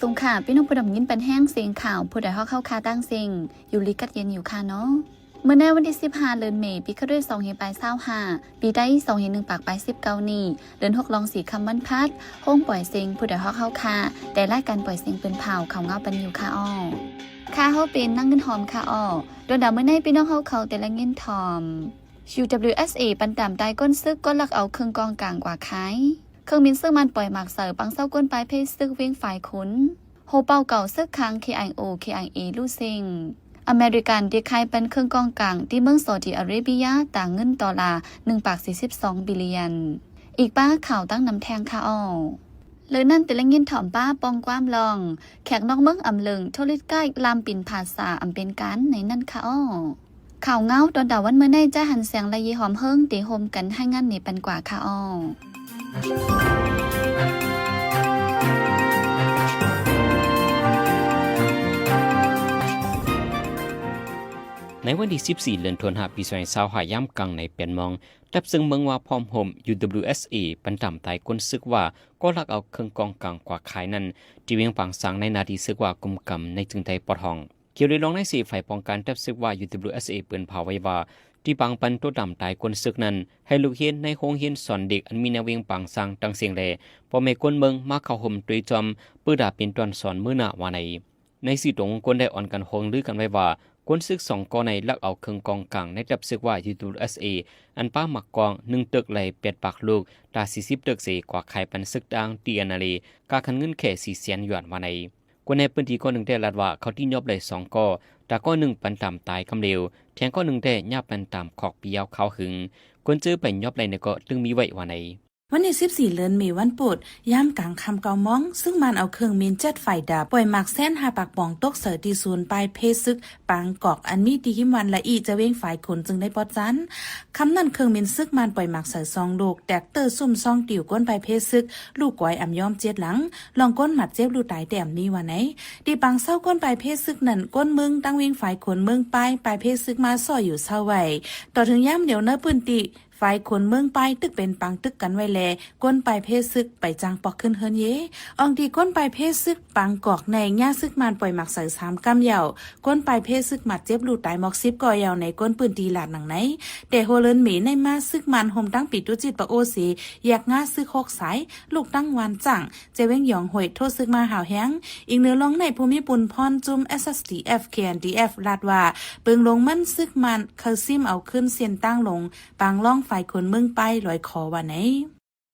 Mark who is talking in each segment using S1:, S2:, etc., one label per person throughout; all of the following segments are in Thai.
S1: งค่ะพี่น้องผู้ดำยินเป็นแห้งเสียงข่าวผู้ใดเข้าคาตั้งเสียงอยู่ลิกัดเย็นอยู่ค่ะเนาะเมื่อในวันที่15เดือนเมษปีก็ด้วย2เฮปลาย25ปีได้2เฮ1ปากปลาย19นี่เดือน6ลอง4คำวันพัดห้องปล่อยเสียงผู้ใดเข้าคาแต่รายการปล่อยเสียงเป็นเผาเขาเงาปันอยู่ค่ะอ้อค่าเฮาเป็นนั่งเงินหอมค่ะอ้อโดนด่าเมื่อในพี่น้องเขาแต่ละเงินทอม UWSA ปันตามใต้ก้นซึกก็ลักเอาเครื่องกองกลางกว่าขายเครื่องบินซึ่งมันปล่อยหมากเสิร์ปังเศร้าก้นปลายเพศซึกเว้งฝ่ายขุนโฮเป่าเก่าซึกค้าง KIA ลู่ซิงอเมริกันที่ขายเป็นเครื่องกองกลางที่เมืองซาอุดิอาระเบียต่างเงินดอลลาร์1.42 บิลเลียนอีกป้าข่าวตั้งนำแทงค่ะอ้อเลยนั่นแต่ละเงินถ่อมป้าปองความลองแขกนอกเมืองอำเลิงโทริดใกล้ลามปิ่นภาษาอำเป็นการในนั่นค่ะอ้อข่าวเงาตอนดาวันเมื่อในจะหันแสงละยีหอมเฮิงตีโฮมกันให้งานในปันกว่าค่ะอ้อ
S2: ในวันที่14เดือนธันวาคมปี2025ย่ำกลางในเปลี่ยนมองดับซึ่งเมืองว่าพร้อมโฮม UWSA ปันต่ำตายก้นซึกว่าก็ลักเอาเครื่องกองกลางกว่าขายนั้นที่เวียงปังสังในนาทีซึกว่ากุมกำในจึงไทยปอดห้องเกี่ยวในรองในสี่ฝ่ายป้องกันดับซึกว่า UWSA เปืนเผาไว้ว่าที่ปังปันตัวดำตายก้นซึกนั้นให้ลูกเฮียนในโรงเรียนสอนเด็กอันมีแนวเวียงปังสังตั้งเสียงแลพอเมก้นเมืองมาเข้าห่มตรีจอมปื้อดาเป็นตอนสอนมื้อหน้าว่าในสี่ตรงก้นได้อ่อนกันโฮงลือกันไว้ว่าก้นซึก2กอในลักเอาเครื่องกองกลางในจับซึกว่า UWSA อันป้าหมักกอง1ตึกไหล8ปากลูกตา40ตึกเสกว่าไข่ปันซึกดังตีอนาลีกาคันเงินแค่4แสนหยวนว่าในคนในพื้นที่ก้อน1ได้ลัดว่าเขาที่ยอบไหล2กอตาก้อน1ปันตามตายคำเร็วแทงก้อน1ได้ญาปันตามขอกเปียวเขาหึงคนเจอไปยอบไหลในก็ตึงมีไว้ว่าใน
S3: วันที่14เดือนเมษายนวันปุดย่ามกลางคำเกามองซึ่งมันเอาเครื่องมินเจ็ดไฟดับปล่อยหมักแส้น5ปากป่องตกเสอตีศูนย์ปลายเพซึกปางกอกอันมีดีหิมวันละอีจะเว้งฝ่ายขนจึงได้ปอจันคำนั้นเครื่องมินซึกมันปล่อยหมักเสอ2ลูกแตกเตอร์ซุ่มซองติ๋วก้นปลายเพซึกลูกก้อยอ่ำยอมเจ็ดหลังลองก้นหมัดเจ็บลูกตายแต้มนี้ว่าไหนดีปังเศร้าก้นปลายเพซึกนั่นก้นมึงตั้งเว้งฝ่ายขนเมืองปลายเพซึกมาซ่ออยู่เศร้าไว้ต่อถึงย่ำเดี๋ยวเนื้อปืนติฝ่ายคนเมืองไปตึกเป็นปังตึกกันไว้แลก้นไปเพศซึกไปจางปอกขึ้นเฮินเยอองดีก้นไปเพศซึกปังกอกในง่าซึกมันปล่อยหมักใส่3กำเหย่าก้นไปเพศซึกหมัดเจ็บลูกตายหมอก10ก่อยาวในก้นปืนตีหลาดหนังไหนแต่โฮเลินหมีในมาซึกมันห่มตั้งปิดตุจิตปะโอสีอยากง่าซึก6สายลูกตั้งวันจังเจเว้งหยองหวยโทษซึกมาหาวแฮงอีกเนื้อร้องในภูมิปุ่นพรจุม SSDF KNDF ลาดว่าเปิงลงมันซึกมันเคยซิมเอาขึ้นเสียนตั้งลงปังล่องฝ่ายคนเมืองไปลอยคอว่าไหน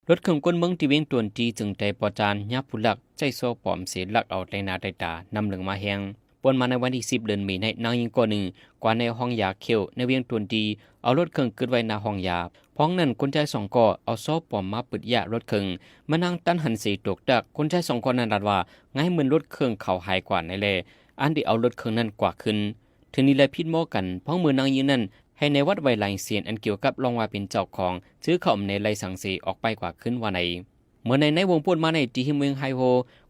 S2: รถเครื่องก้นเมืองที่เวียงตวนจีจึงใจปอจานยับผู้หลักใจโซปอมเสียหลักเอาในนาไตตานำเหลืองมาแหงปนมาในวันที่10เดือนมีในนางยิงก่อหนึ่งกว่าในห้องยาเขียวในเวียงตวนจีเอารถเครื่องขึ้นไว้หน้าห้องยาพ้องนั้นคนใจ2ก่อเอาโซปอมมาปิดยารถเครื่องมานั่งตั้นหันสีตกดักคนใจ2ก่อนั้นรัดว่าไงเหมือนรถเครื่องเขาหายกว่าในแลอันที่เอารถเครื่องนั้นกว่าขึ้นถึงนี้เลยพิดโมกันพ้องมือนางยิงนั้นให้ในวัดไวไลเสียนอันเกี่ยวกับรองว่าเป็นเจ้าของซื้อเข้าในไลสังสีออกไปกว่าขึ้นว่าในเมื่อในวงพูดมาในที่เมืองไฮโฮ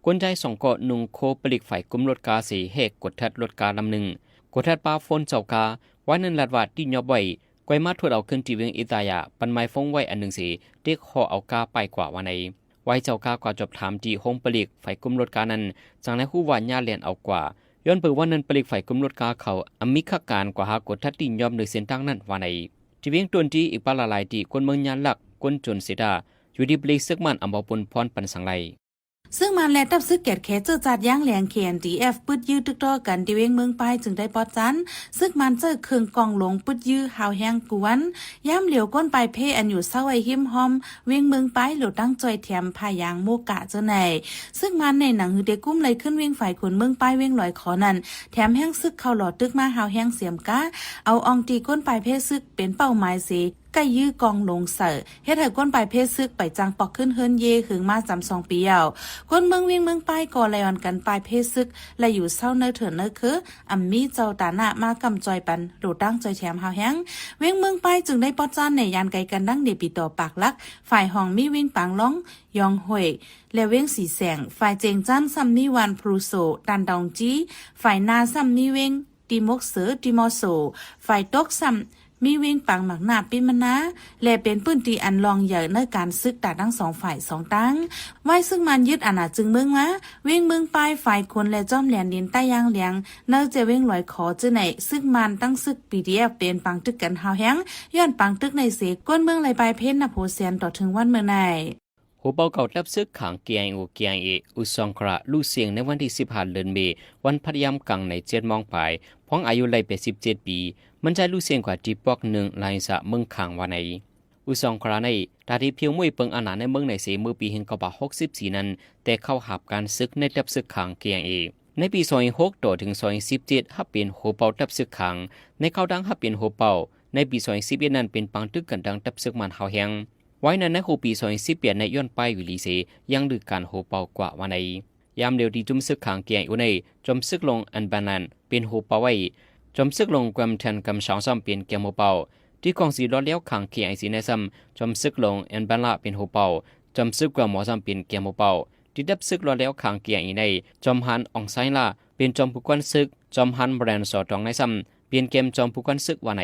S2: คนใจ2เกาะนุ่งโคปลิกฝ่ายกุมรถกาสีเฮกกดทัดรถกาลำหนึ่งกดทัดปาฟนเจ้ากาวันนั้นลัดว่าที่ยอบไว้ไกวมาทวดเอาขึ้นที่เวียงอิตายาปันไม้ฟงไว้อันหนึ่งสีเด็กห่อเอากาไปกว่าว่าในไว้เจ้ากากว่าจบถามที่โฮมปลิกฝ่ายกุมรถกานั้นจังในคู่ว่าญาเลียนเอากว่าย้อนเปิดว่านั้นปลิกฝ่ายกุมรถกาเขาอมิขการกว่าหากดทัดตินยอมโดยเส้นทางนั้นว่าในที่เวียงตวนจีอีกปลาลายที่คนเมืองยานหลักคนจนเสียดาอยู่ที่ปลิกซึกมันอำบปนพรปันสังไล
S3: ซึ่งมันแลตับซึกแกดแคเจอจัดย่างแหลง KNDF ปึดยื้อตึกต่อกันที่เวงเมืองไปจึงได้ปอดจันซึ่งมันเจอเครื่องกองหลงปึดยื้อหาวแห้งกวนย่ำเหลียวก้นไปเพอันอยู่เศร้าไอหิมหอมเวงเมืองไปหลุดตั้งจอยแถมพายางโมกะเจ้าไหนซึ่งมันในหนังหือเด็กกุ้มเลยขึ้นเวงฝ่ายคนเมืองไปเวงลอยขอนั่นแถมแห้งซึกเข้าหลอดตึกมาหาวแห้งเสียมกะเอาอองตีก้นไปเพซึกเป็นเป้าหมายสิใกล้ยื้อกองลงเสอเฮ็ดให้ก้นปลายเพศซึกไปจังปอกขึ้นเฮินเยหึงมา2ปียาวก้นเมืองเวียงเมืองป้ายก่อไลออนกันปลายเพศซึกและอยู่เศร้าเนอเถินเนอคืออัมมีเจ้าตาหน้ามากำจอยปันโดดตั้งจอยแถมหาวแห้งเวียงเมืองป้ายจึงได้ปอจานในยานไกลกันดังเดปีต่อปากลักฝ่ายห้องมีเวียงปางล้องยองห่วยและเวียงสีแสงฝ่ายเจงจันซัมมีวันพรูโซตันดองจีฝ่ายนาซัมมีเวียงติมกเสือติมอโซฝ่ายตกซัม มีเวงปังหมักหน้าปิมนะและเป็นปื้นตีอันลองใหญ่ในการซึกตาทั้งสองฝ่ายสองตั้งไว้ซึ่งมันยึดอาณาจึงเมืองมาเวงเมืองปลายฝ่ายคนและจอมแหลนดินใต้ยางเหลียงเนอจะเวงลอยขอจื้อไหนซึ่งมันตั้งซึก PDF เป็นปังตึกกันหาวแฮงย้อนปังตึกในเสกก้นเมืองไหลปลายเพชรนโพเซียนต่อถึงวันเมื่อไหน
S2: หัวเปาเก่ารับซึกขัง KIO อุซองคราลู่เสียงในวันที่15เดือนเมษวันพยายามกังใน7มองปลายพ้องอายุไล่ไป17ปีมันใจลู่เสียงกว่าจีปอก1ลายสะเมืองขังวันไหนอุซองคราในตาที่เพียวมวยเปิงอาณาในเมืองในเสมือปีเห็นกว่า64นั้นแต่เข้าหับการซึกในรับซึกขัง KIA ในปี2006ต่อถึง2017ฮับเป็นหัวเปารับซึกขังในเข้าดังฮับเป็นหัวเปาในปี2011นั้นเป็นปังตึกกันดังรับซึกมันเฮาแฮงไว้นั้นในปี2018ในย้อนไปวิลีเสยังดึกการโหเป่ากว่าวันในยามเดียวที่จุ่มซึกขังเกียงอยู่ในจมซึกลงอันบานันเป็นโหเป่าไว้จมซึกลงกวมแทนกำสองซ้ำเป็นเกียงโหเป่าที่กองสีล้อเลี้ยวขังเกียงสีในซ้ำจมซึกลงอันบาละเป็นโหเป่าจมซึกกวมหมอซ้ำเป็นเกียงโหเป่าที่ดับซึกล้อเลี้ยวขังเกียงอีในจมหันอองไซล่าเป็นจมผู้กวนซึกจมหันแบรนด์สอดรองในซ้ำเป็นเกมจมผู้กวนซึกวันใน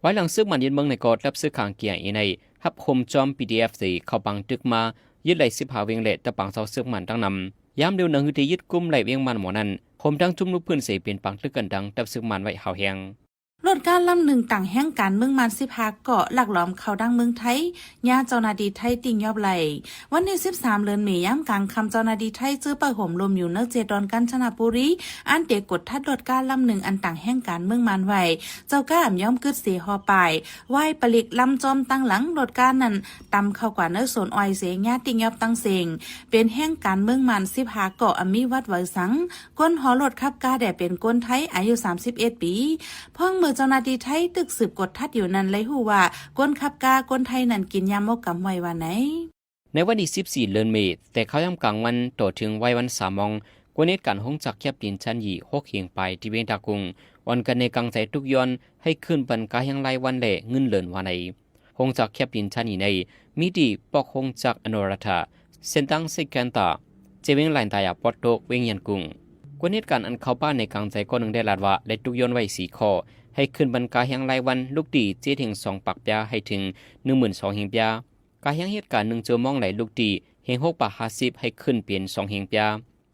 S2: ไว้หลังซึกมันยืนเมืองในกอดรับซึกขังเกียงอีในฮับคมจอม PDF สีเข้าปังตึกมายึดไหล15เวียงเละตะปังเสาซึกมันตั้งนำยามเดียวหนังหือที่ยึดกุมไหลเวียงมันหมอนั้นคมทั้งจุ่มลูกพื้นเสเป็นปังตึกกันดังตับซึกมันไว้เฮาแฮง
S3: รถการลำหนึ่งต่างแห่งการเมืองมัน15เกาะหลักหลอมเข้าดังเมืองไทยญาเจ้านาดีไทยติ่งยอบไหลวันที่13เดือนเมษายนกลางคำเจ้านาดีไทยซื้อไปห่มลมอยู่เนเจดอนกัญชนาปุรีอันเด็กกดทัดรถการลำหนึ่งอันต่างแห่งการเมืองมันไว้เจ้าก้าย่อมกึดเสียหอไปไหว้ปลิกลำจอมตั้งหลังรถการนั้นตำเข้ากว่าเนื้อสนอ้อยเสียญาติ่งยอบตั้งเสงเป็นแห่งการเมืองมัน15เกาะอมีวัดไว้สังก้นหอรถขับกาแด่เป็นก้นไทยอายุ31ปีพ่องเจ้าหน้าที่ไทยตึกสืบกดทัดอยู่นั้นเลยฮู้ว่าก้นขับกาก้นไทยนั่นกินยามมกกำไว้ว่าไหน
S2: ในวันที่14เดือนเมษแต่เขาย่ำกลางวันต่อถึงวัยวัน3มองกวนเนตการห้องจักแคบดินชั้นยี6เฮียงไปที่เวียงตากุงวันกันในกังใจทุกย้อนให้ขึ้นบรรกายังไลวันแหล่เงินเหลินวันไหนห้องจักแคบดินชั้นยีในมีดีปอกห้องจักอนุรัฐาเส้นตั้งเซกันตาเจเวียงไหลตายาปอดโตกเวียงยันกุงกวนเนตการอันเข้าบ้านในกังใจก้อนหนึ่งได้ลาดว่าและทุกย้อนไว้4ข้อให้ขึ้นบรรกาแห่งรายวันลูกดีเจ็ดถึง2ปักยาให้ถึง 12,000 เฮงยากาแห่งเหตุการณ์1เจอมองไหลลูกดีเฮง6ปัก50ให้ขึ้นเปลี่ยน2เฮงยา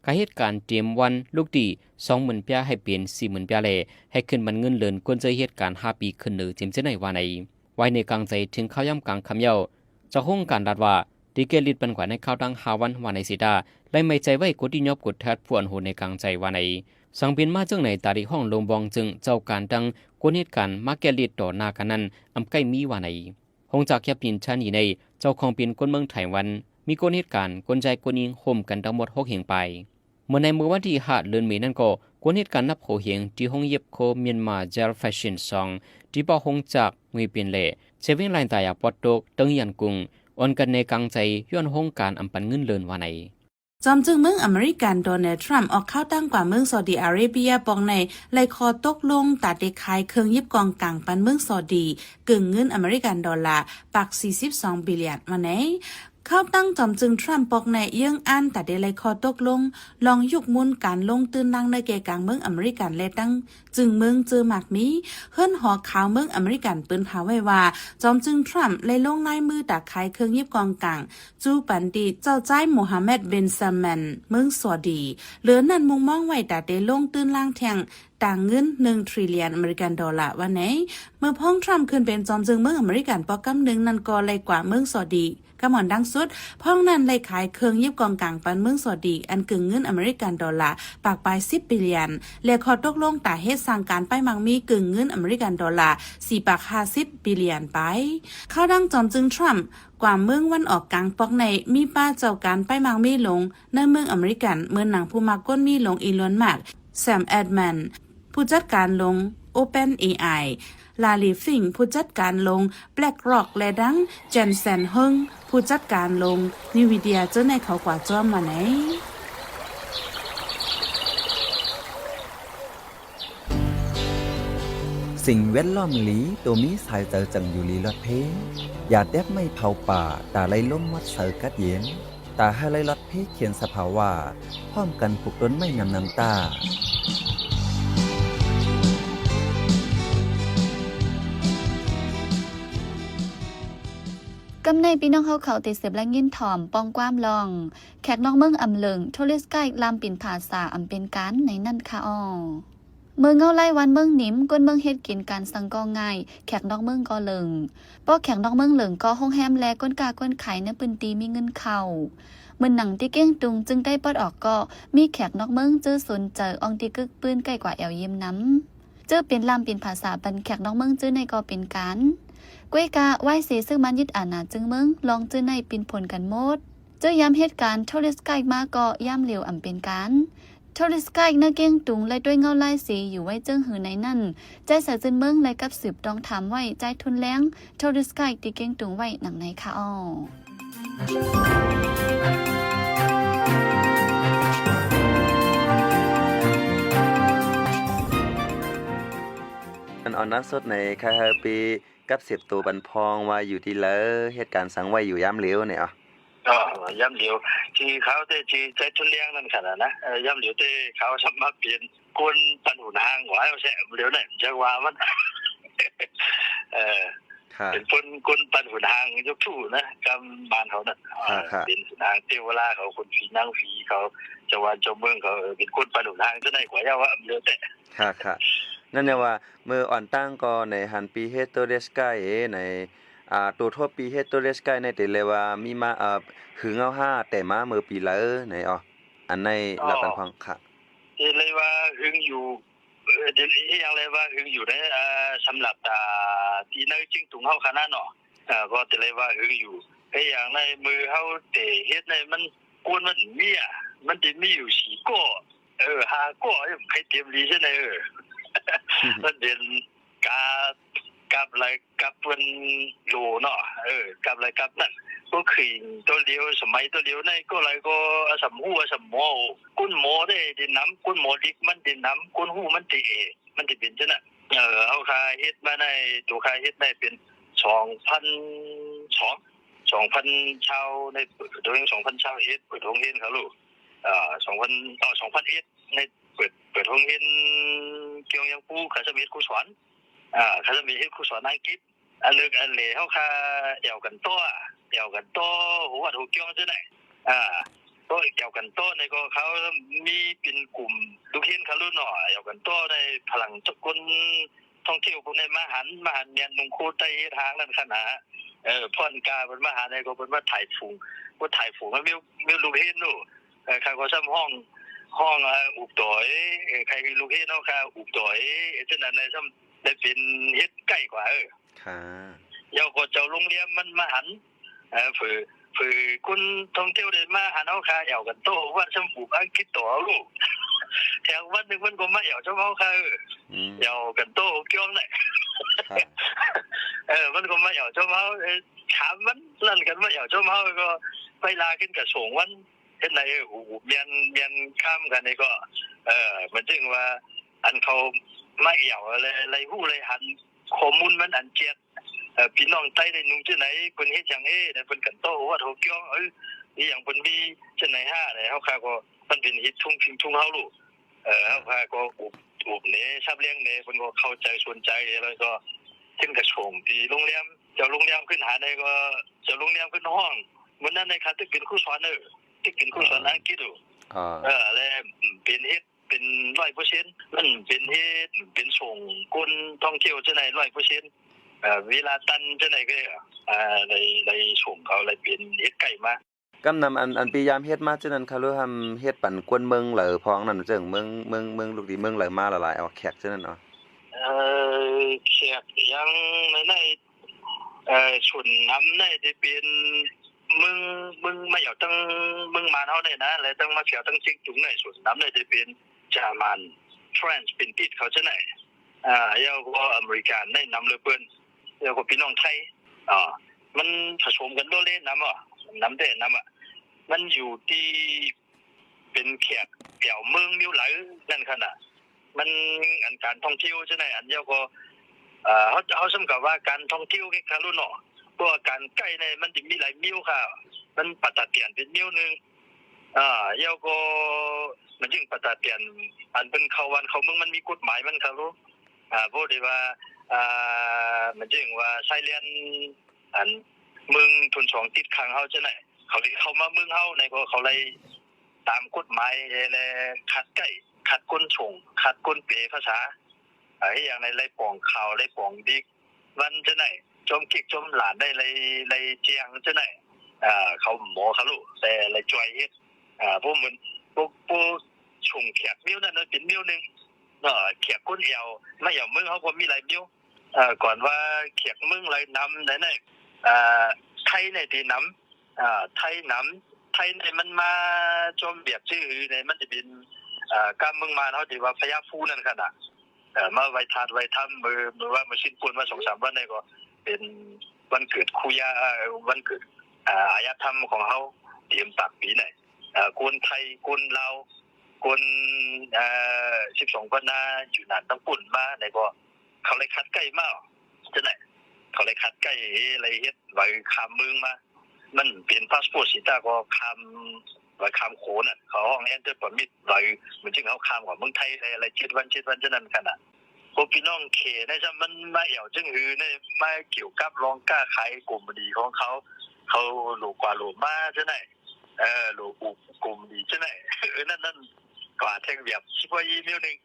S2: กาเหตุการณ์เตรียมวันลูกดี 20,000 ยาให้เปลี่ยน 40,000 ยาแลให้ขึ้นมันเงินเลินกวนเจอเหตุการณ์5ปีขึ้นหรือเจมเจในวันไหนไว้ในกลางใจถึงข้าวย่ำกลางคำเย้าจะห้องการดัดว่าดีเกลิดปันกว่าในข้าวดัง5วันวันในสิดาและไม่ใจไว้กดที่ยอบกดทัดผู้อันโหในกลางใจวันไหนสังเปลี่ยนมาจังไหนตาดีห้องลงบองจึงเจ้าการดังกวนเหตุการณ์มาแกลิดต่อหน้ากันนั้นอำใกล้มีว่าไหนห้องจากแคบดินชั้นยีในเจ้าของเป็นคนเมืองไต้หวันมีกวนเหตุการณ์คนใจคนยิงห่มกันทั้งหมด6เฮียงไปเมื่อในเมื่อวันที่5เดือนเมษายนนั้นก็กวนเหตุการณ์นับโหเฮียงที่ห้องเย็บโคเมียนมาเจลแฟชั่นซองที่ป่อห้องจากงวยเป็นเล่เซเว่นไลน์ตายาปอดโตกตึงยันกุงอ่อนกันในกลางใจย้อนห้องการอำปันเงินเลินว่าไหน
S3: จอมจึงเมืองอเมริกันโดนัลด์ทรัมป์ออกเข้าตั้งกว่าเมืองซาอุดิอาระเบียปองในไลคอตกลงตัดเด็กขายเครื่องยิบกองกลางปันเมืองซาอุดีกึ่งเงินอเมริกันดอลลาร์ปัก42 บิลเลียนมาไหนเข้าตั้งจอมจึงทรัมป์ปอกในเยื่องอันตัดเดไลคอตกลงลองยุกมุนการลงตื่นนั่งในแก่กลางเมืองอเมริกันและตั้งจึงเมืองเจอหมากมีเฮิรนหอข่าวเมืองอเมริกันปืนหาไว้ว่าจอมจึงทรัมป์เลยลงลายมือตักขายเครื่องยิบกองกลางจูปันดีเจ้าจ้ายโมฮัมเหม็ดเบนซามันเมืองซาอุดีเหลือนั่นมุงมองไว้ตัดเดลงตื่นล่างแทงต่างเงิน1 ทริลเลียนอเมริกันดอลลาร์วันไหนเมื่อพ้องทรัมป์ขึ้นเป็นจอมจึงเมืองอเมริกันปอกำหนึ่งนั่นก็เลยกว่าเมืองซาอุดีกำหมอนดังสุดพ้องนั้นเลยขายเครื่องยิบกองกลางปันเมืองซาอุดีอันกึ่งเงินอเมริกันดอลลาร์ปากปลาย10 บิลเลียนและขอตกลงตาเฮ็ดสั่งการไปมังมีกึ่งเงินอเมริกันดอลลาร์4 ปาก50 บิลเลียนไปเข้าดังจอมจึงทรัมป์กว่าเมืองวันออกกลางปอกในมีป้าเจ้าการไปมังมีหลงในเมืองอเมริกันเมืองหนังผู้มักก้นมีหลงอีลอนมัสก์แซมแอดแมนผู้จัดการลง OpenAI ลาลีฟิงผู้จัดการลง BlackRock และดังเจนเซนเฮิงผู้จัดการลง NVIDIA เจ้าในเขากว่าจ้อมมาไหน
S4: สิ่งแวดล้อมหลีตัวมีสายเจอจังอยู่ลีลอดเพอย่าแดบไม่เผาป่าตาไล่ล้มวัดเสอกัดเย็นตาให้ไล่ลอดเพเขียนสภาวะพร้อมกันปลุกต้นไม่นำน้ำตา
S1: กำในพี่น้องเขาติดเสียบและยินถ่อมปองความลองแขกนอกเมืองอำเลิงโทรสกายลามปิ่นภาษาอำเป็นการในนั่นค่ะอ้อเมืองเงาไล่วันเมืองหนิมก้นเมืองเฮ็ดกินการสังกอง่ายแขกนอกเมืองก็เลิงป้อแขกนอกเมืองเหลิงก็ห้องแฮมแลก้นกาก้นไข่ในปืนตีมีเงินเข้าเมื่อหนังที่เก้งตุงจึงได้ปลดออกก็มีแขกนอกเมืองเจอสนเจออองตีกึกปืนใกล้กว่าแอวเยี่ยมน้ำเจอเป็นลามเป็นภาษาบันแขกนอกเมืองเจอในก็เป็นการก้วยกาไหว้เสซึ่งมันยึดอาณาจึงเมืองลองเจอในปินผลกันหมดเจอย้ำเหตุการณ์โทรสกายมาก็ย่ำเหลวอ่ำเป็นการโทรสกายเนื้อเก้งตุงเลยด้วยเงาลายสีอยู่ไว้เจิ้งหือในนั่นใจใส่จึนเมืองเลยกับสืบดองถามไว้ใจทุนแรงโทรสกายตีเก้งตุงไว้หนังในค่ะอ้อ
S4: อันออนนักสดในคาฮาปีกับเสียบตัวบันพองว่าอยู่ที่เลอเหตุการณ์สังไว้อยู่ย่ำเหลวเนี่ยอ๋
S5: อย่ำเหลียวที่เขาได้ที่ใจทุนเลี้ยงนั่นขนาดนะย่ำเหลียวที่เขาสามารถเปลี่ยนกุนปันหุนหางหัวเอาแช่เหลียวเนี่ยจะว่ามันเป็นกุนปันหุนหางยกทู่นะกำบานเขาน่ะเป็นหุนหางเทวราเขาคนฝีนั่งฝีเขาจะวันจมเมืองเขาเป็นกุนปันหุนหางจะได้กว่าย่าว่าเหลียวแต่
S4: ค่ะนั่นเนี่ยว่าเมื่ออ่อนตั้งก็ในหันปีเฮโตเดสกายในตัวทั่วปีเฮโตเดสกายในแต่เลยว่ามีมาหึงเอา5แต่มาเมื่อปีละไหนอ๋ออันในหลับกันฟังค่ะ
S5: เลยว่าหึงอยู่เดี๋ยวนี้ยังเลยว่าหึงอยู่ในสำหรับที่ในจึงตุงเฮาคณะเนาะก็แต่เลยว่าหึงอยู่ไอ้อย่างในมือเฮาเตะเฮ็ดในมันกวนมันมีมันสิมีอยู่4ก้อ5ก้อใครเตรียมดีซั่นมันเป็นกับอะไรกับเป็นโลเนาะกับอะไรกับนั่นก็คือตัวเดียวสมัยตัวเดียวในก็อะไรก็สมหูสมหมอกุ้นหมอได้ดินน้ำกุ้นหมอดิกมันดินน้ำกุ้นหูมันตีมันจะเป็นจังน่ะเอาค่าเฮ็ดมาในตัวค่าเฮ็ดได้เป็น 2,000 ชาวในตัวเอง 2,000 ชาวเฮ็ดเปิดโรงเรียนเขาลูก2,000 ในเปิดโรงเรียนเกี่ยวยังผู้คาสมิครูสอนคาสมิเฮ็ดครูสอนอังกฤษอันเลิกอันเหลเฮาค่าเกี่ยวกันโตหัวถูกเกี่ยวจังได๋โตเกี่ยวกันโตในก็เขามีเป็นกลุ่มลูกเรียนเขารุ่นเนาะเกี่ยวกันโตในพลังจักรท่องเที่ยวพวกในมหันเมียนมงคูใต้ทางนั่นขนาดพ่อนกาเป็นมหาในก็เป็นว่าถ่ายฝูงมันมีลูกเรียนนู่ใครก็ซ้ำห้องอุบต่อยใครลูกเรียนเนาะค่ะอุบต่อยจังนั้นในซ้ำได้เป็นเฮ็ดใกล้กว่า
S4: ค่ะ
S5: เยาก็เจ้าโรงเรียนมันมาหันฝือคุณท่องเที่ยวได้มาหันเฮาค่ะเอวกันโตว่าซ้ำปลูกอังกฤษต่อลูกแถววันนึงมันก็มาเอวเจ้าเฮาค่ะเอวกันโตเกี่ยวน่ะมันก็มาเอวเจ้าเฮาถามมันลั่นกันมาเอวเจ้าเฮาก็ไปลาขึ้นกับสงวันเฮ็ดไหนหูเมียนข้ามกันนี่ก็มันจึงว่าอันเขามาเอวอะไรฮู้เลยหันข้อมูลมันอันเจ็ดพี่น้องใต้ได้นุ่งจังไหนเพิ่นเฮ็ดจังได้เพิ่นกันโตว่าโถเกียวอีหยังเพิ่นมีจังไหนได้เฮาค่าก็มันเป็นฮิตทุ่งเฮาลูกเฮาค่าก็อุบนี่ทรัพย์เลี้ยงนี่เพิ่นก็เข้าใจสนใจแล้วก็ขึ้นกระชมที่โรงเรียนเจ้าโรงเรียนขึ้นหาได้ก็เจ้าโรงเรียนขึ้นห้องมื้อนั้นในคันที่เป็นครูสอนที่เป็นครูสอนอังกฤษแล้วเป็นเฮ็ดเป็น 100% มันเป็นเฮ็ดเป็นส่งคนท่องเที่ยวจังได๋ 100%เวลาตันจังได๋ก็ในส่งเขาเลยเป็นเฮ็ดไก่มาก
S4: ำนำอันพยายามเฮ็ดมาจังนั้นค่ะรู้ทำเฮ็ดปั่นกวนเมืองเหลอพองนั่นจังเมืองลูกดีเมืองเหลอมาหลายๆเอาแขกจังนั้นเนาะ
S5: แขกยังในส่วนน้ำในที่เป็นมึงมาอยู่ตั้งมึงมาเฮาได้นะแล้วตั้งมาเที่ยวตั้งจริงจุงในส่วนน้ำในที่เป็นเยอรมันฝรั่งเป็นปิดเขาจังได๋แล้วก็อเมริกันได้นำเลยเปิ้นแล้วก็พี่น้องไทยมันผสมกันโดเล่นน้ำได้มันอยู่ที่เป็นแขกแถวเมืองมิวไหลนั่นขนาดมันอันการท่องเที่ยวจังได๋อันเดียวก็เฮาสำกับว่าการท่องเที่ยวคารุเนาะเพราะการใกล้ในมันสิมีหลายมิวค่ะมันปตเตียนเป็นมิวนึงแล้วก็มันจึงปตเตียนอันเป็นเข้าวันเข้าเมืองมันมีกฎหมายมันค่ะรู้บ่ได้ว่ามันจึงว่าไซเลียนอัน มึงทุนสองติดค้างเฮาจังไหนเขามาเมืองเฮาในก็เขาเลยตามกฎหมายและขัดก้นชงขัดก้นเปภาษาอย่างในไรป่องข่าวไรป่องดิกวันจังไหนจมกิกจมหลานได้ไรเจียงจังไหนเขาหมอเขาลูกแต่ไรจอยเฮ็ดพวกเหมือนพวกชงแขกมิ้วนั่นเป็นมิ้วนึงแขกก้นเอวไม่อย่างมึงเขาบ่มีไรมิ้วก่อนว่าแขกมึงไรนำไหนไทยในที่นำไทยนำไทยในมันมาจมเบียบชื่อในมันจะเป็นการเมืองมาเขาที่ว่าพญาฟูนั่นขนาดมาไว้ทานไว้ทำมือว่ามาชิ้นปูนมา 2-3 วันนี่ก็เป็นวันเกิดคุยาวันเกิดอารยธรรมของเขาเตรียมปากปีไหนคนไทยคนลาวคน12คนนาอยู่นั่นต้องปุ่นมาในก็เขาเลยคัดใกล้มาจังได๋เขาเลยคัดใกล้อะไรเฮ็ดไว้ข้ามเมืองมามันเป็นพาสปอร์ตสิตาก็ข้ามไว้ข้ามโขนเขาห้องเอนเตอร์พอร์มิตไว้มันจึงเขาข้ามกับเมืองไทยอะไร7 วันจังนั้นกันน่ะพวกพี่น้องเขนะจ๊ะมันมาเอี่ยวจึงหือเนี่ยมาเกี่ยวกับรองกล้าขายกลุ่มดีของเขาหลูกกว่าหลูมาจังได๋หลูกลุ่มดีจังได๋นั่นกว่าแท่งแบบสิบ่อีเมลนึง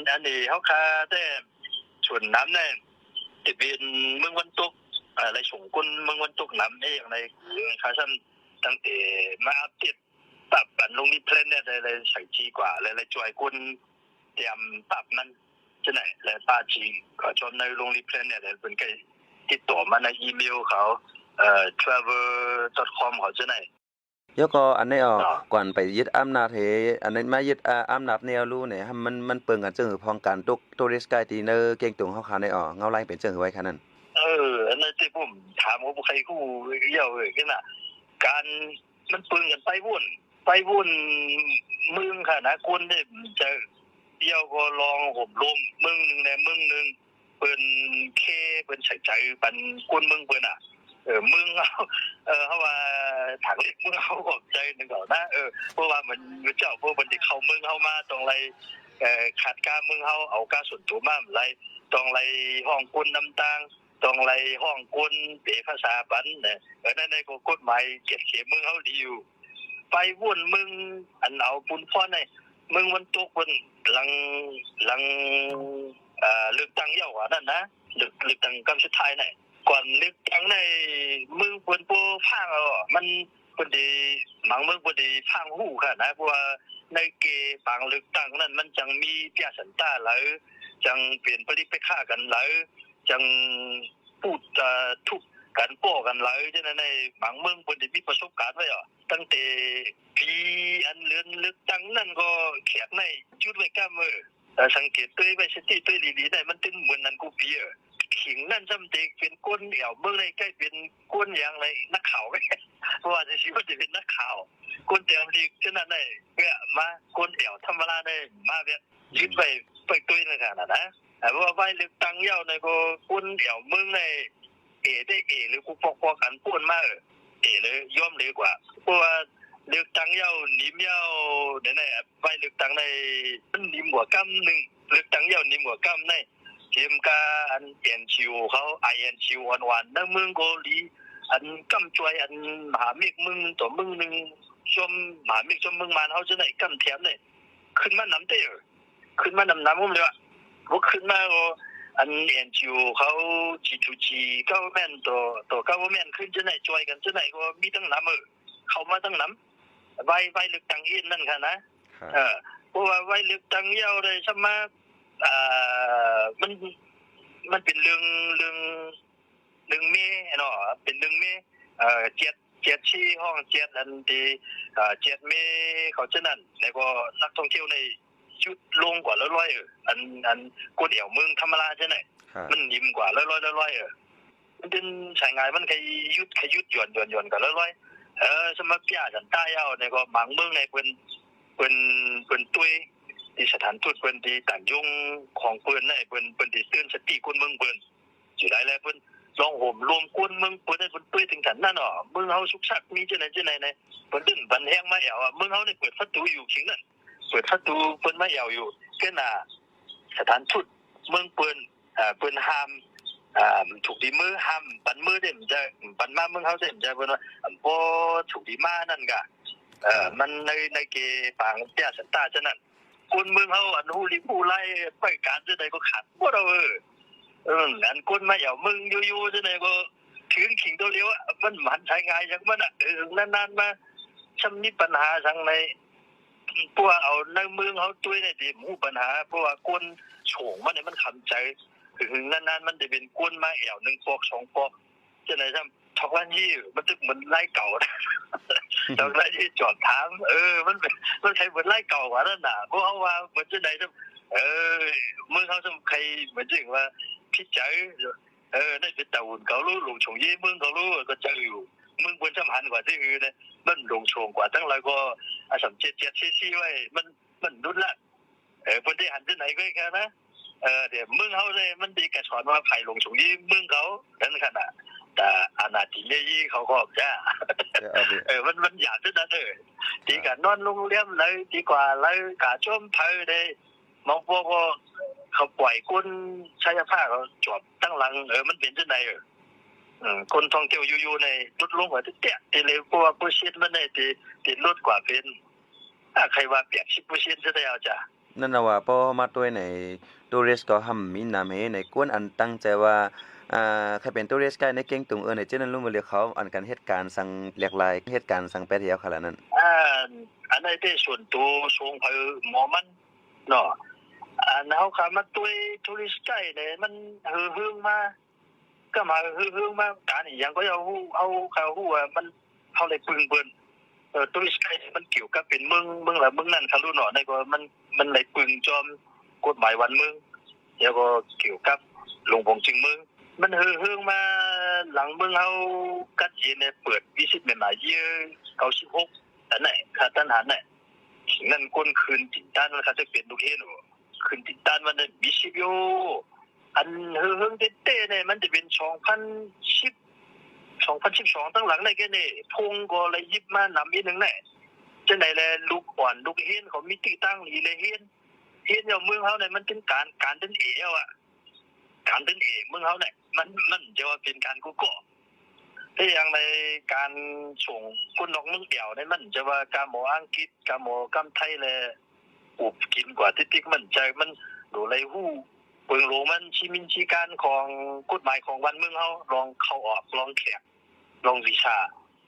S5: อันนี้เฮาคาแต่ชวนน้ำเนี่ยจะเป็นเมืองวันตกอะไรสงกุลเมืองวันตกน้ำอย่างไรคาซันตั้งแต่มาอัปเดตปรับกันลงนี้เพลนเนี่ยเลยใส่จีกว่าเลยจอยกุลเตรียมปรับมันจะไหนและป้าจีก็จนในลงนี้เพลนเนี่ยเลยเป็นไงติดต่อมาในอีเมลเขาtravel.com เขาจะไหน
S4: ยก็อันนี้ก่อนไปยึดอำนาจเฮอันนี้มายึดอำนาจแนวรู้เนี่ยมันเปิงกันจึงพองการตุกทัวริสต์ไกด์ที่เนอเก่งตุงเฮาคาได้เงาไล่เป็นจึงไว้คั่นนั้น
S5: อันนั้นที่ผมถามว่าใครฮู้เกี่ยวกันน่ะการมันเปิงกันไปวุ่นเมืองค่ะนะคนเนี่ยจะเดี่ยวก็ลองห่มลมเมืองนึงแน่เมืองนึงเปิ้นเคเปิ้นใส่ใจปันคนเมืองเปิ้นอ่ะมึงเขาว่าถังเล็กมึงเขาขอบใจนึงก่อนนะเพราะว่ามันเจ้าพวกมันที่เข้ามึงเข้ามาตรงไรขาดการมึงเขาเอาการส่วนตัวมาไรตรงไรห้องกุนน้ำตางตรงไรห้องกุนเปภาษาปันเนี่ยนั่นในกฎหมายเก็บเข็มมึงเขาดีอยู่ไปวุ่นมึงอันเอาปุนพ่อในมึงวันตกวันหลังเลือกตั้งเยาว์นั่นนะเลือกตั้งครั้งสุดท้ายเนี่ยก่อนเลือกตั้งในมึงเปิ้นบ่ฟังมันเปิ้นได้หมังมึงบ่ได้ฟังฮู้ค่ะนะเพราะว่าในเกบางเลือกตั้งนั้นมันจังมีเปียสันตาหลายจังเป็นปริไปฆ่ากันหลายจังพูดทุกกันป้อกันหลายฉะนั้นในหมังมึงเปิ้นได้มีประสบการณ์ไว้ตั้งแต่ปีอันเลือกตั้งนั้นก็แขกในจุดไว้ก้ามือสังเกตตัวไว้สติตัวดีๆได้มันตึงเหมือนนั้นกูเปียขิงนั่นจำเด็กเป็นก้นเอี่ยวเมื่อไรใกล้เป็นก้นอย่างไรนักข่าวเพราะว่าจะคิดว่าจะเป็นนักข่าวก้นเตี่ยวดีขนาดไหนเนี่ยมาก้นเอี่ยวธรรมดาเนี่ยมาแบบยึดไปตุ้ยในขนาดนะเพราะว่าไปเลือกตั้งเย้าในก็ก้นเอี่ยวเมืองในได้หรือกูปอกกันป้วนมากเลยย่อมเลยกว่าเพราะว่าเลือกตั้งเย้านิ่มเย้าเนี่ยไปเลือกตั้งในมันนิ่มกว่ากำหนึ่งเลือกตั้งเย้านิ่มกว่ากำในเกมกาอันเอ็นชิวเขาINQวันๆนั่งมึงโกลีอันกำจวยอันมหาเมฆมึงตัวมึงนึงชมมหาเมฆชมมึงมันเขาจะไหนกำเทียมเนี่ยขึ้นมาน้ำเต๋อขึ้นมาน้ำผมเลยว่าขึ้นมาก็อันเอ็นชิวเขาG2G governmentตัว government ขึ้นจะไหนจวยกันจะไหนก็มีตั้งน้ำเขามาตั้งน้ำไว้เลือกตั้งอินนั่นค่ะนะเพราะว่าไว้เลือกตั้งยาวเลยใช่ไหมมันเป็นเรื่องเมเนาะเป็นเรื่องเมเจ็ดที่ห้องเจ็ดอันที่เจ็ดเมเขาจะนั่นแล้วก็นักท่องเที่ยวในชุดลงกว่าร้อยอันกูเดี่ยวเมืองธรรมดาใช่ไหมมันยิ้มกว่าร้อยมันเป็นใช้งานมันขยุดหย่อนกันร้อยสมัครพิจารณาใต้เอาในก็บางเมืองในเป็นตุ้ยที่สถานทูตเปิ้นที่ต่างยุ่งของเปิ้นเปิ้นที่เตือนสติคนเมืองเปิ้นสิได้แล้วเปิ้นลองห่มรวมคนเมืองเปิ้นให้เปิ้นตุ้ยถึงขันนั่นเมืองเฮาสุขสันต์มีจังไหนเนี่ยเปิ้นดึงบันแฮงมาแอวเมืองเฮานี่เปิดประตูอยู่ขิงนั่นเปิดประตูเปิ้นมาแอวอยู่ก็น่ะสถานทูตเมืองเปิ้นห้าม ถูกดีมือห้ามปันมือเด้มันจะปันมาเมืองเฮาเด้มันจะเพิ่นว่าบ่ถูกดีมานั่นก็มันในเกปางเตี้ยสันตาฉะนั้นคนเมืองเฮาอันฮู้ลิผู้ไล่ไปการจังได๋ก็ขัดบ่ดอกอันคนมาเอามึงอยู่ๆจังได๋ก็ถึงขิงตัวเดียวมันใช้ง่ายจังมันนานๆมาซำมีปัญหาทางในพวกเอาในเมืองเฮาตุ้ยได้ดิฮู้ปัญหาเพราะว่าคนโฉงมันนี่มันคำใจถึงนานๆมันจะเป็นก้นมาแอว1ปอก2ปอกจังได๋ซ้ํทอกวันยี่มันตึกเหมือนไล่เก่าทอกไล่ที่จอดถามมันใครเหมือนไล่เก่ากว่านั่นน่ะเพราะเฮาว่าเหมือนจังได๋ซ้ํเมืองเฮาซ้ํใครเหมือนจังว่าพิจัยได้เป็นตะวันเขารู้ลงชงยี่เมืองเขารู้ก็จะอยู่เมืองบนสำคัญกว่าที่อื่นนะมันลงชงกว่าตั้งหลายก็อาสมเจ็ดซี่ไว้มันดุนละเพิ่นได้หันที่ไหนก็แค่นะเดี๋ยวเมืองเฮาเลยมันดีกระสอนว่าไผลงชงยี่เมืองเขานั่นขนาดแต่อาณาจิยี่เขาก็จ้ามันอยากจะนั้นดีกันนอนโรงแรมเลยดีกว่าเลยกะชมเพอได้มองพวกเขาปล่อยคนใช้ผ้าเขาจอดตั้งหลังมันเป็นจังได๋คนท่องเที่ยวอยู่ในลดลงกว่าที่เตี้ยที่เลยเพราะว่า% มันได้ที่ลดกว่าเป็นใครว่าเปียก 10% จะได้เอาจ้ะ
S4: นั่นน่ะว่าพอมาตัวในทัวริสต์ก็หำมีนำให้ในกวนอันตั้งใจว่าใครเป็นทัวริสต์ไกด์ในเก่งตรงในเจ้านั้นรู้บ่เลยเขาอันกันเหตุการณ์สั่งหลากหลายเหตุการณ์สั่งไปเที่ยวขนาดนั้น
S5: อันนั้นได้ส่วนตัวส่งไปหมอมันเนาะเฮาขามาตัวทัวริสต์ไกด์เนี่ยมันฮือมาก็มาฮือมาการอีหยังก็เอาเขาฮู้ว่ามันเฮาเลยปึงเบิ่นทัวริสต์ไกด์มันเกี่ยวกับเป็นเมืองละเมืองนั้นเขารู้เนาะในก็มันเลยปึงจอมกฎหมายวันเมืองแล้วก็เกี่ยวกับหลวงพงจึงเมืองมันฮือมาหลังเมืองเฮากัดเย็นเนี่ยเปิดวิสิตใหม่ๆyear 96อันไหนค่าตันหันน่ะนั่นคนคืนติดตันมันเขาจะเป็นลูกเฮ็ดโคืนติดตันมันมีสิบอยู่อันฮือเต้ๆเนี่ยมันจะเป็น2012ตั้งหลังได้แค่นี้พงก็เลยยิบมานำอีกนึงแน่จังได๋แลลูกอ่อนลูกเฮ็ดเขามีติตั้งอีเลยเฮ็ดอยู่เมืองเฮาเนี่ยมันเป็นการเป็นเอวอ่ะการเป็นเอเมืองเฮาเนี่ยมันจะว่าเป็นการกุกอแต่อย่างในการส่งคนนอกเมืองเดียวเนี่ยมันจะว่ากาหมออังกฤษกาหมอกำไทยแลอุบกินกว่าที่มันใจมันดูไรฮู้เปิงโลมันชีมินชีการของกฎหมายของวันเมืองเฮาลองเข้าออกลองแขกลองวิชา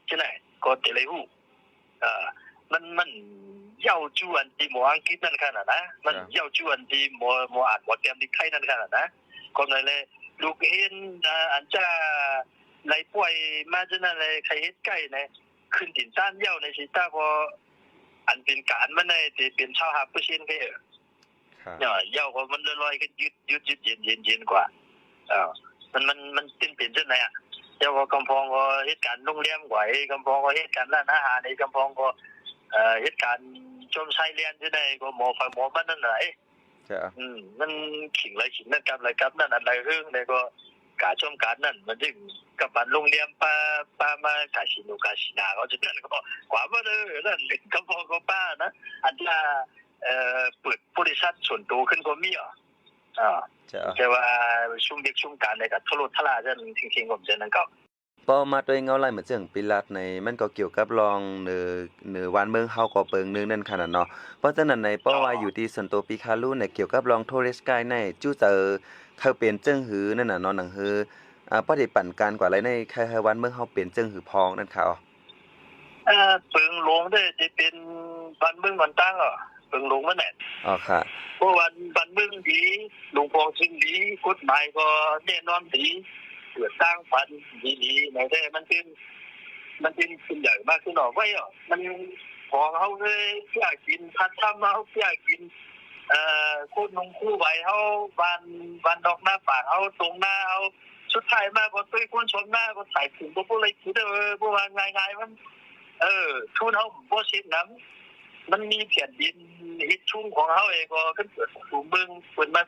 S5: จังได๋ก็ได้ไรฮู้มันเย้าจวนที่หมออังกฤษนั่นขนาดนะมันเย้าจวนที่หมออ่านหมอเตรียมที่ไทยนั่นขนาดนะก็เลยลูกเห็นอันจะไหลป่วยมาจังนั้นเลยใครเฮ็ดใกล้นะขึ้นตินต้านเย้าในสิตาพออันเป็นการมันได้ที่เป็น25%ไปเย้าก็มันลอยๆกันยืดเย็นกว่ามันเป็นจังได๋เจ้าก็กำพองก็เหตุการณ์โรงแรมไหวกำพองก็เหตุการณ์ร้านอาหารในกำพองก็เหตุการณ์จมชายแดนจังได๋ก็หมอมันนั่นน่ะมันขิงไรขิงนั่นกับนั่นอะไรเรื่องเลยก็กาชมการนั่นมันจึงกับบ้านโรงเรียนป้ามากาชิโนกาชินาเขาจะนั่นก็กว่าบ่เด้อนั่นกำพองก็ป้านะอันจะเปิดบริษัทส่วนตัวขึ้นก็มีแต่ว่าช่วงเด็กช่วงการในกับทะลุทะลาจังจริงๆผมจะนั่นก็
S4: พอมาตัวเงาไล่เหมือนเจังปิลัดในมันก็เกี่ยวกับรองเหนือวานเมืองเฮาก็เปิงนึงนั่นขนาดเนาะเพราะฉะนั้นในป้อว่าอยู่ที่สันโตปิคาลูในเกี่ยวกับรองโทเรสกายในจู้เจอเขาเป็นเจิ้งหือนั่นน่ะเนาะหนังหือป้อได้ปั่นการกว่าอะไรในใครวานเมืองเฮาเป็นเจิ้งหือพองนั่นค่ะ
S5: เปิงหลวงได้จะเป็นบ้านเมืองมันตั้งเปิงหลวงมันแหละ
S4: ค่ะ
S5: เพราะวันเมืองดีหลวงพ่อซึ่งดีกฎหมายก็แน่นอนดีเกิดสร้างฝันดีๆในแต่มันเป็นสิ่งใหญ่มากขึ้นหน่อยไว้มันของเฮาเลยอยากกินพัดทำเฮาอยากกินคู่นงคู่ไว้เฮาบ้านดอกหน้าป่าเฮาตรงหน้าเฮาสุดท้ายมาก็ตุ้ยคนชนหน้าก็ใส่ถุงบ่บ่เลยคิดบ่ว่าง่ายๆมันทุนเฮาบ่ชิดนำมันมีแผ่นดินฮิตชุ่มของเฮาเองก็ขึ้นเกิดสู่เมืองเพิ่นมา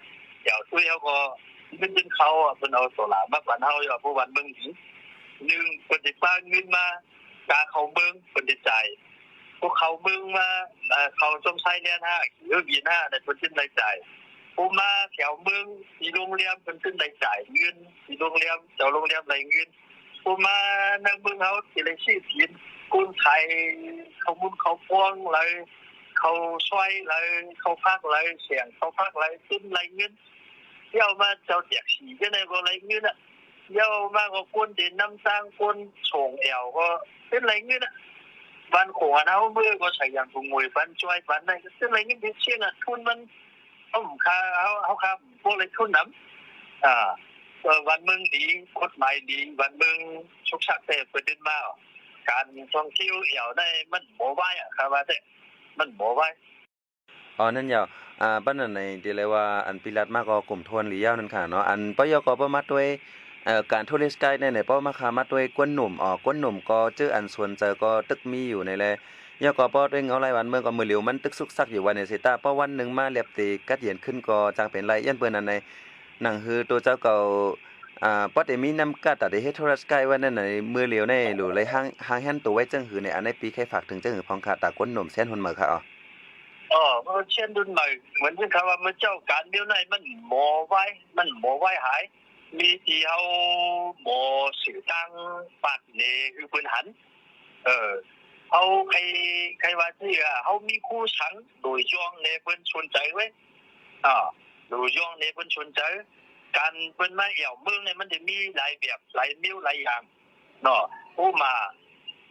S5: เดี๋ยวตุ้ยเฮาก็เป็นเขาเพิ่นเอาโซล่ามากว่าเฮาอยู่ผู้วันเมืองนี้1เพิ่นสิฝากเงินมากาเขาเมืองเพิ่นสิจ่ายพวกเขาเมืองมาเขาสมชายแดน5หรือวี5ได้เพิ่นสิได้จ่าย ผมมาแถวเมืองที่โรงแรมมันขึ้นได้จ่ายเงินที่โรงแรมเจ้าโรงแรมได้เงินผมมาในเมืองเขาที่เลยชื่อทีนคนไทยเขามุนเขาฟ้องเลยเขาช่วยเลยเขาพักเลยเสียงเขาพักเลยขึ้นไรเงินเที่ยวมาเจ้าแจกสีก็ในก็ไรเงินอ่ะเที่ยวมาก็คนเด่นน้ำสร้างคนส่งแอวก็เป็นไรเงินอ่ะบ้านของเขาเมื่อก็ใช้อย่างถุงมวยบ้านช่วยบ้านไหนก็เป็นไรเงินที่เชี่ยงอ่ะทุนมันเขาครับพวกเลยทุนน้ำวันเมืองดีกฎหมายดีวันเมืองชุกชักแต่ประเด็นมาการท่องเที่ยวเอี่ยวได้มันโมไว้อะครับว่าแต่มันโมไว้
S4: อ๋อนั่นยาวบ้านนั้นในที่เรียกว่าอันปิลัดมากก็กลุ่มทวนหรือยาวนั่นค่ะเนาะอันปยก็บ่มาด้วยการทัวริสต์ไกด์ในป้อมาคามาด้วยกวนหนุ่มกวนหนุ่มก็เจออันส่วนเจอก็ตึกมีอยู่ในแลยก็ป้อด้วยเงาไรวันเมืองก็มือเหลียวมันตึกสุกซักอยู่วันในสิตาป้อวันนึงมาเรียบตีกัดเย็นขึ้นก็จังเป็นไรยันเปิ้นอันในหนังคือตัวเจ้าเก่าป้อได้มีนำกัดแต่ได้เฮ็ดทัวริสต์ไกด์ไว้นั่นในมือเหลียวในหรือไรห้างแฮนตัวไว้จังหือในอันในปีแค่ฝากถึงจังหือพองค่ะตากวนหนุ่มแซนหนเหมือค่ะ
S5: เช่นรุ่นใหม่เหมือนที่เขาว่าเมื่อเจ้าการเดียวในมันโมไว้หายมีที่เขาโมสื่อตั้งปากเนคือปืนหันเขาใครว่าที่เขามีคู่สังโดยย่องในเปิ้นชนใจไว้โดยย่องในเปิ้นชนใจการเปิ้นมาเอี่ยวเมืองเนี่ยมันจะมีหลายแบบหลายนิ้วหลายอย่างเนาะผู้มา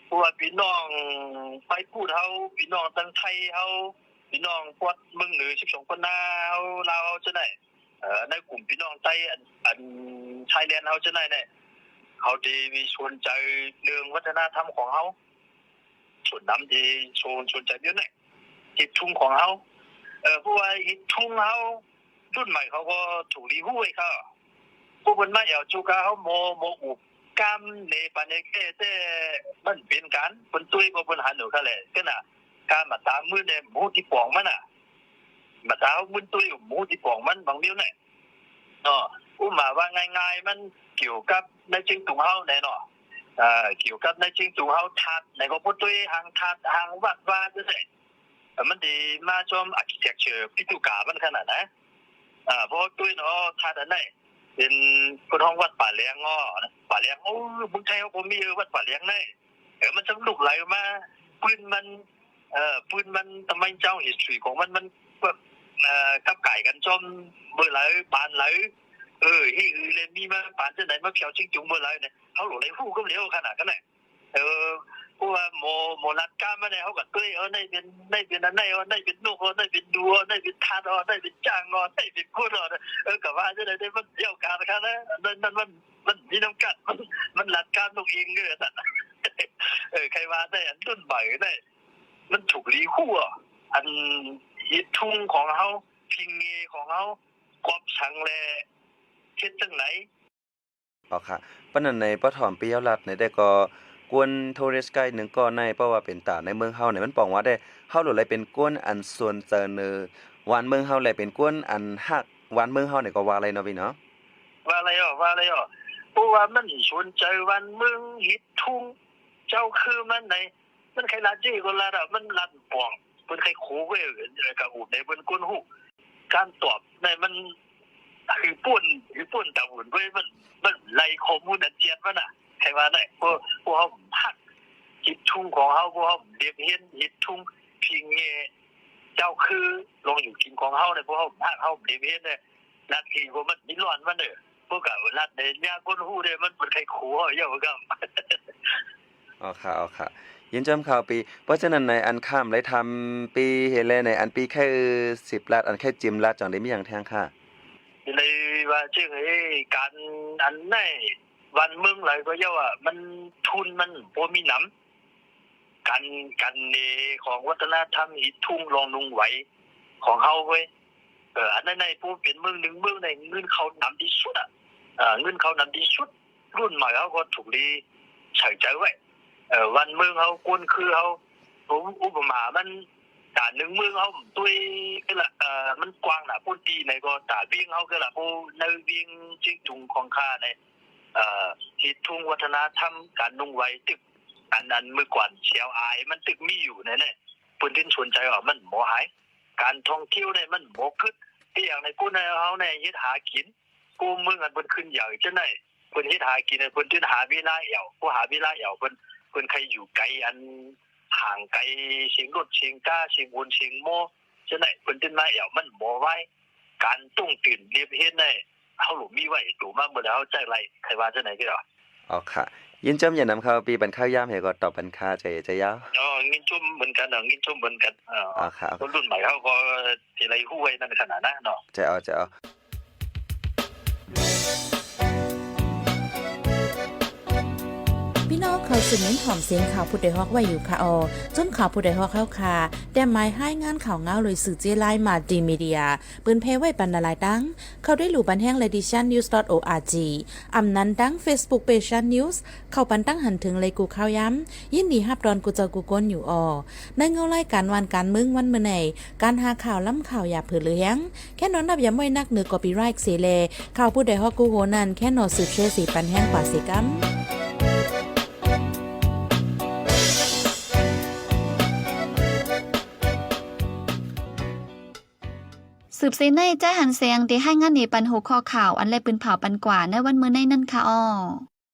S5: ผู้ว่าพี่น้องไปพูดเขาพี่น้องตั้งไทยเขาพี่น้องพวกเมืองเหนือ12คนหน้าเขาเราจะได้ในกลุ่มพี่น้องไต้อันไทยแลนด์เขาจะได้เนี่ยเขาดีมีชวนใจเรื่องวัฒนธรรมของเขาส่วนน้ำดีชวนใจเยอะเนี่ยฮิตทุ่งของเขาเพราะว่าฮิตทุ่งเขารุ่นใหม่เขาก็ถูกรีหู้ไอ้เขาพวกคนมาเอาจูกาเขาโมอุบกามในปานแค่แต่มันเป็นการคนตุ้ยก็คนหันหนูเขาเลยก็น่ะการมาตามมือเนี่ยหมูที่ปองมันน่ะมาตามมือตุ้ยหมูที่ปองมันบางเดียวเนี่ยอุ้มมาว่าง่ายๆมันเกี่ยวกับในจึงตุงเฮาแน่นอนเกี่ยวกับในจึงตุงเฮาทัดในก็พูดตุ้ยหางทัดหางวัดว่าด้วยเนี่ยมันดีมาชม architecture พิธีการมันขนาดนะเพราะตุ้ยเนาะทัดอันไหนเป็นคนห้องวัดป่าเลี้ยงป่าเลี้ยงโอ้มึงใช่เขาผมมีวัดป่าเลี้ยงได้มันจะลุกไหลมาปืนมันทำไมเจ้า history ของมันกับไก่กันจอมเมื่อไหร่ปานไหลที่เลยมีมาปานจะไหนมาเขียวจิ้งจุ่มเมื่อไหร่เนี่ยเขาหลุดเลยหู้ก็เลี้ยวขนาดนั้นแหละเพราะว่าโมรัดก้ามาเนี่ยเขาก็ตุ้ยได้เป็นอันได้เป็นนกได้เป็นดัวได้เป็นทาดได้เป็นจ้างได้เป็นพูดกับว่าจะได้มันเดี่ยวกันนะครับนะมันมีน้ำกัดมันหลัดการนกเองเลยนะใครว่าได้อันต้นใบได้มันถูกรีคู่อันฮิตทุ่งของเขาพิงเงของเขากอบชังแลคิดจังไหน
S4: ค่ะปนันในป้อถอมปิยรัตน์ในได้ก็กวนโทริสไกด์หนึ่งก็ในเพราะว่าเป็นตาในเมืองเฮาเนี่ยมันปองว่าได้เฮาหลุดเลยเป็นกวนอันส่วนเจอเนอวันเมืองเฮาเลยเป็นกวนอันฮักวันเมืองเฮาเนี่ยก็ว่าอะไรเนาะพี่เนาะ
S5: ว่าอะไรเพราะว่ามันชวนใจวันเมืองฮิตทุ่งเจ้าคือมันไหนมันใครลาจี้ก็ลาดมันลัดป่องเป็นใครโคเว้ยกับอูดในบนก้นหูการตอบในมันคือป่นตะหุ่นเว้ยมันไล่ข้อมูลอันเจียดมันน่ะใครว่าได้พวกเขาพักฮิตทุ่งของเขาพวกเขาเรียบเห็นฮิตทุ่งพิงเงเจ้าคือลงอยู่กินของเขาเนี่ยพวกเขาพักเขาเรียบเห็นเนี่ยนาทีพวกมันนิร้อนมันเนี่ยพวกกับรัดในเนี่ยก้นหูเนี่ยมันเป็นใครโคเยอะกัน
S4: ค่ะยินจำข่าวปีเพราะฉะนั้นในอันข้ามเลยทำปีเฮเลในอันปีแค่10ลัดอันแค่จิมลัดจังได้มีอย่างแทงค่ะ
S5: เลยว่าชื่อการอันไหนวันเมืองไหลก็เยอะมันทุนมันบ่มีหนำกันเนของวัฒนธรรมอีทุ่งลองนุงไหวของเฮาเว้ยอันนั้นในผู้เป็นเมืองหนึ่งเมืองในเงินเขานำที่สุดเงินเขานำที่สุดรุ่นใหม่เขาก็ถูกดีใส่ใจไว้วันเมืองเขาก้นคือเขาผมอุปมามันตาหนึ่งเมืองเขาตุ้ยก็ละมันกว้างน่ะพุ่นดีในก็ตาเวียงเขาก็ละผู้ในเวียงจิงจุงของข้าในฮิตทุ่งวัฒนธรรมการนุ่งไว้ตึกอันนั้นเมื่อก่อนเชียวอายมันตึกมีอยู่เนี่ยปุ่นดินชวนใจว่ามันหมอหายการท่องเที่ยวเนี่ยมันหมอขึ้น ที่อย่างในผู้ในเฮาในยึดหากินกูเมืองอันเพิ่นขึ้นใหญ่จังได๋เพิ่นยึดหากินเพิ่นยึดหาเวลาเหี่ยวผู้หาเวลาเหี่ยวเพิ่นใครอยู่ไกลอันห่างไกลเสียงรถเสียงก้าเสียงวนเสียงโมจังได๋เพิ่นยึดมาเหี่ยวมันบ่ไว้การตุ้งตื่นเรียบเฮ็ดได้เฮาหลุมมีไว้ตู่มาบ่แล้วใจไรใครว่าจังได๋ก็ได้
S6: อ๋อค่ะยินจำอย่านำเข้าปีบันข้าวยามให้ก็ตอบบันค่าใจยาว
S5: งินจุ่มเหมือนกันงินจุ่มเหมือนกัน
S6: อ๋อค่ะ
S5: รุ่นใหม่เขาก็สิไรฮู้ไว้นั่นขนาดนั้นเนาะ
S6: จะเอา
S3: พี่น้องเขาสืบเน้นหอมเสียงข่าวผู้ใดฮอกไว้อยู่ค่ะจนข่าวผู้ใดฮอกเข้าค่ะแต่หมายให้งานข่าวเงาเลยสื่อเจไลมาดีมีเดียปืนเพไว้บรรณาลายดังเข้าได้หลู่บันแห้ง leditionnews.org อำนั้นดัง Facebook page news เข้าปันตั้งหันถึงเลยกูข้าวย้ำยินดีฮับดอนกูเจอกูก้นอยู่ในเงารายการวันการมึงวันเมื่อไหนการหาข่าวล้ำข่าวอย่าเผือเลี้ยงแค่นอนนับย้ำไว้นักเหนือกอปีไรค์เสเลข่าวผู้ใดฮอกกูโหนันแค่นอสืบเชื่อสีปันแห้งกว่าสีกัม
S1: สืบเสในใจหันเสียงที่ให้งานนี้ปันหัวข้อข่าวอันเลยปืนเผาปันกว่าในวันมื้อในนั่นค่ะ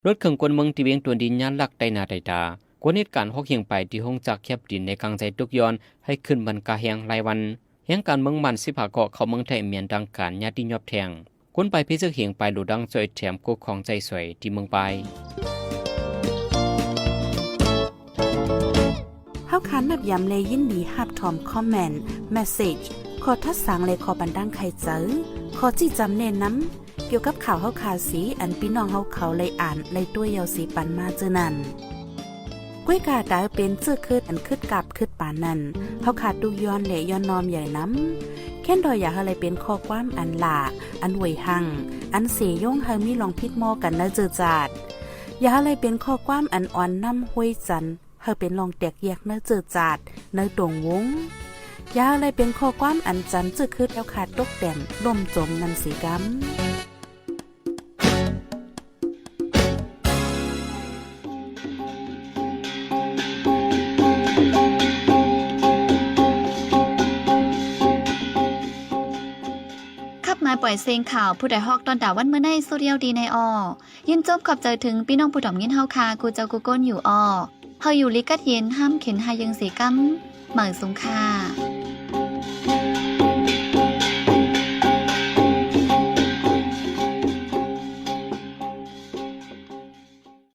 S2: รถเครื่องกลเมืองที่เวียงตัวดินยานลักได้นาได้ตากวนเหตุการณ์ฮอกเฮียงไปที่ห้องจักแคบดินในกลางใจตุกย้อนให้ขึ้นบรรกาเฮียงรายวันเฮียงการเมืองมันสิผาเกาะเข้าเมืองไทยเมียนดังการญาติยอบแทงกวนไปพิซึกเฮียงไปหลุดังจอยแถมกุกของใจสวยที่เมืองไป
S3: เฮาคันนับย้ำเลยยินดีฮับทอมคอมเมนต์เมสเสจขอทัดสังเลยขอบันดังใครเจอขอจี้จำแน่น้ำเกี่ยวกับข่าวเฮาคาสีอันพี่น้องเฮาเขาเลยอ่านเลยตัวยาวสีปันมาเจอนั่นก้วยกาดาเป็นเสื้อคืดอันคืดกับคืดปานนั่นเฮาขาดดุกย้อนและย้อนนอมใหญ่น้ำแค่นดอยอยากอะไรเป็นข้อความอันหลาอันหวยหังอันเสียย่งเฮามีลองพิดหม้อกันนะเจอจาดอยากอะไรเป็นข้อความอันอ่อนน้ำห้วยจันเฮาเป็นลองแตกแยกเนื้อเจอจาดเนื้อตรงวงยาอะไรเป็นข้อความอันจันจึกคืดแล้วขาดตกแต่นล่มจมนันสีกำ
S1: มาปล่อยเสียงข่าวผู้ใดฮอกตอนดาวันเมื่อในโซเดียลดีในยินจบขอบใจถึงพี่น้องผู้ดอมยินเฮาคากูเจ้ากูก้นอยู่เฮาอยู่ลิกัดเย็นห้ามเข็นหายังสีกัมเหมือนสงค่า